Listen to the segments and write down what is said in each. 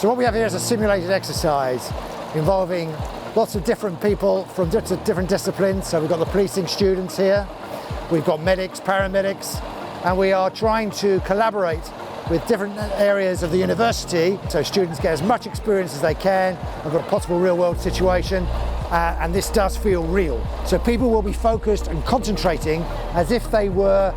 So what we have here is a simulated exercise involving lots of different people from different disciplines. So we've got the policing students here, we've got medics, paramedics, and we are trying to collaborate with different areas of the university so students get as much experience as they can. I've got a possible real world situation, and this does feel real. So people will be focused and concentrating as if they were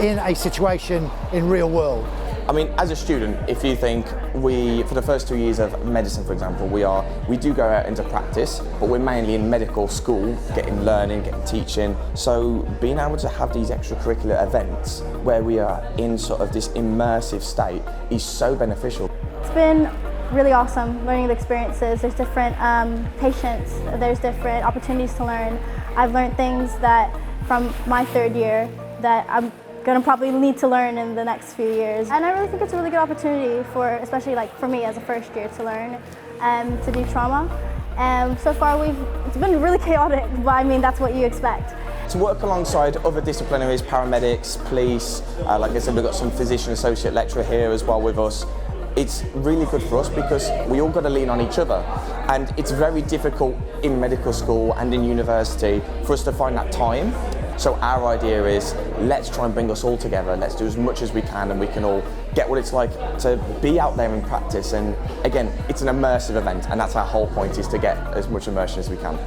in a situation in real world. I mean, as a student, if you think for the first 2 years of medicine, for example, we do go out into practice, but we're mainly in medical school, getting learning, getting teaching. So being able to have these extracurricular events where we are in sort of this immersive state is so beneficial. It's been really awesome learning the experiences. There's different patients, there's different opportunities to learn. I've learned things that from my third year that I'm going to probably need to learn in the next few years. And I really think it's a really good opportunity for, especially like for me as a first year, to learn to do trauma. And so far it's been really chaotic, but I mean, that's what you expect. To work alongside other disciplinaries, paramedics, police, like I said, we've got some physician associate lecturer here as well with us. It's really good for us because we all got to lean on each other, and it's very difficult in medical school and in university for us to find that time. So our idea is, let's try and bring us all together, let's do as much as we can, and we can all get what it's like to be out there in practice. And again, it's an immersive event, and that's our whole point, is to get as much immersion as we can.